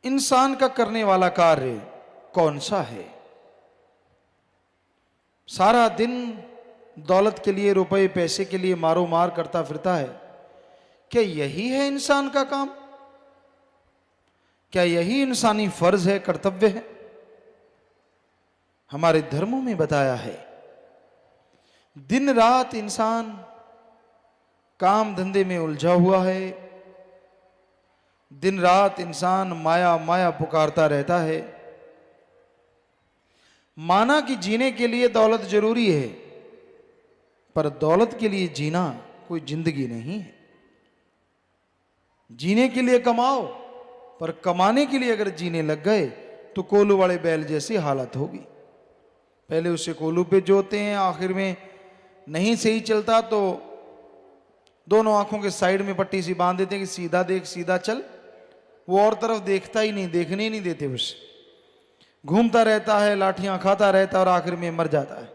इंसान का करने वाला कार्य कौन सा है? सारा दिन दौलत के लिए, रुपए पैसे के लिए मारो मार करता फिरता है। क्या यही है इंसान का काम? क्या यही इंसानी फर्ज है, कर्तव्य है? हमारे धर्मों में बताया है, दिन रात इंसान काम धंधे में उलझा हुआ है। दिन रात इंसान माया माया पुकारता रहता है। माना कि जीने के लिए दौलत जरूरी है, पर दौलत के लिए जीना कोई जिंदगी नहीं है। जीने के लिए कमाओ, पर कमाने के लिए अगर जीने लग गए तो कोल्हू वाले बैल जैसी हालत होगी। पहले उसे कोल्हू पे जोते हैं, आखिर में नहीं सही चलता तो दोनों आंखों के साइड में पट्टी सी बांध देते हैं कि सीधा देख, सीधा चल। वो और तरफ देखता ही नहीं, देखने ही नहीं देते उसे। घूमता रहता है, लाठियां खाता रहता है और आखिर में मर जाता है।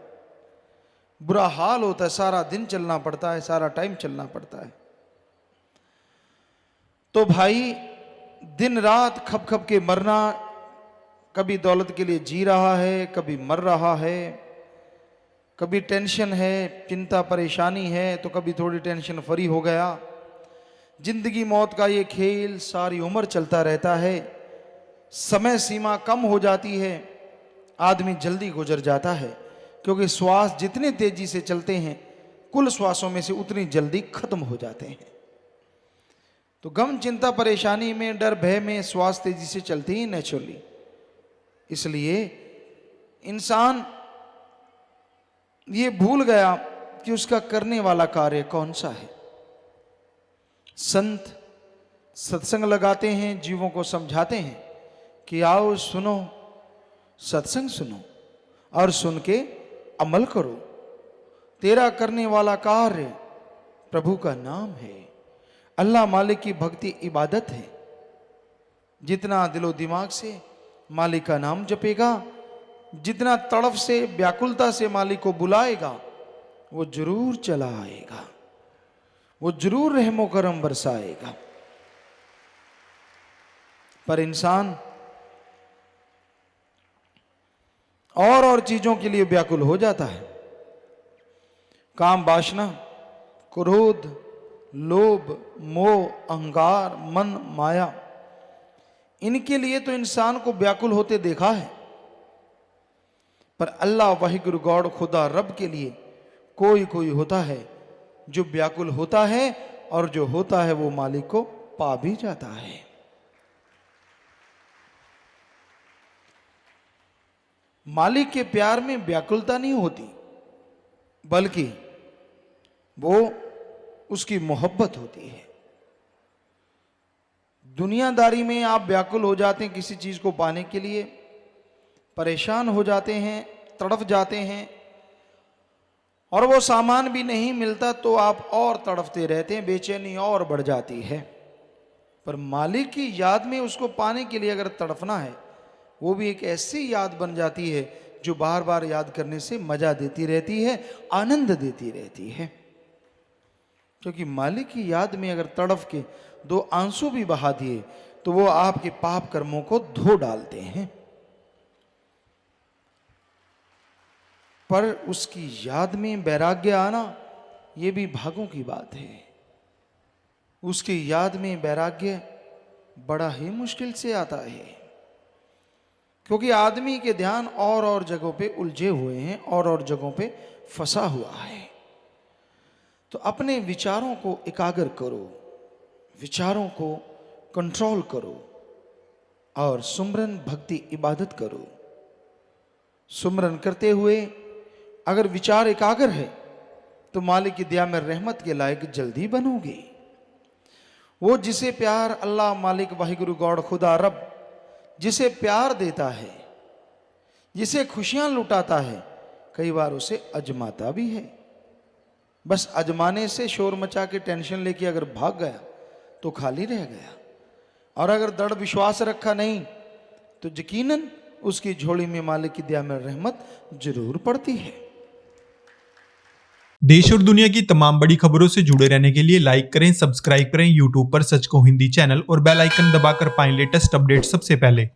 बुरा हाल होता है, सारा दिन चलना पड़ता है, सारा टाइम चलना पड़ता है। तो भाई दिन रात खप खप के मरना, कभी दौलत के लिए जी रहा है, कभी मर रहा है, कभी टेंशन है, चिंता परेशानी है, तो कभी थोड़ी टेंशन फ्री हो गया। जिंदगी मौत का ये खेल सारी उम्र चलता रहता है। समय सीमा कम हो जाती है, आदमी जल्दी गुजर जाता है, क्योंकि श्वास जितने तेजी से चलते हैं, कुल श्वासों में से उतनी जल्दी खत्म हो जाते हैं। तो गम चिंता परेशानी में, डर भय में श्वास तेजी से चलती ही नेचुरली। इसलिए इंसान ये भूल गया कि उसका करने वाला कार्य कौन सा है। संत सत्संग लगाते हैं, जीवों को समझाते हैं कि आओ सुनो, सत्संग सुनो और सुन के अमल करो। तेरा करने वाला कार्य प्रभु का नाम है, अल्लाह मालिक की भक्ति इबादत है। जितना दिलो दिमाग से मालिक का नाम जपेगा, जितना तड़फ से व्याकुलता से मालिक को बुलाएगा, वो जरूर चला आएगा, वो जरूर रहमो करम बरसाएगा। पर इंसान और चीजों के लिए व्याकुल हो जाता है। काम वासना, क्रोध, लोभ, मोह, अहंकार, मन, माया, इनके लिए तो इंसान को व्याकुल होते देखा है। पर अल्लाह वाहिगुरु गॉड खुदा रब के लिए कोई कोई होता है जो व्याकुल होता है, और जो होता है वो मालिक को पा भी जाता है। मालिक के प्यार में व्याकुलता नहीं होती, बल्कि वो उसकी मोहब्बत होती है। दुनियादारी में आप व्याकुल हो जाते हैं, किसी चीज को पाने के लिए परेशान हो जाते हैं, तड़फ जाते हैं, और वो सामान भी नहीं मिलता तो आप और तड़फते रहते हैं, बेचैनी और बढ़ जाती है। पर मालिक की याद में उसको पाने के लिए अगर तड़फना है, वो भी एक ऐसी याद बन जाती है जो बार बार याद करने से मजा देती रहती है, आनंद देती रहती है। क्योंकि मालिक की याद में अगर तड़फ के दो आंसू भी बहा दिए तो वो आपके पाप कर्मों को धो डालते हैं। पर उसकी याद में वैराग्य आना, ये भी भागों की बात है। उसकी याद में वैराग्य बड़ा ही मुश्किल से आता है, क्योंकि आदमी के ध्यान और जगहों पे उलझे हुए हैं, और जगहों पे फंसा हुआ है। तो अपने विचारों को एकाग्र करो, विचारों को कंट्रोल करो और सुमरन भक्ति इबादत करो। सुमरन करते हुए अगर विचार एकाग्र है तो मालिक की दया में रहमत के लायक जल्दी बनोगे। वो जिसे प्यार अल्लाह मालिक वाहिगुरु गॉड खुदा रब जिसे प्यार देता है, जिसे खुशियां लुटाता है, कई बार उसे अजमाता भी है। बस अजमाने से शोर मचा के टेंशन लेके अगर भाग गया तो खाली रह गया, और अगर दृढ़ विश्वास रखा नहीं तो यकीनन उसकी झोली में मालिक की दया में रहमत जरूर पड़ती है। देश और दुनिया की तमाम बड़ी खबरों से जुड़े रहने के लिए लाइक करें, सब्सक्राइब करें यूट्यूब पर सच को हिंदी चैनल और बेल आइकन दबाकर पाएं लेटेस्ट अपडेट सबसे पहले।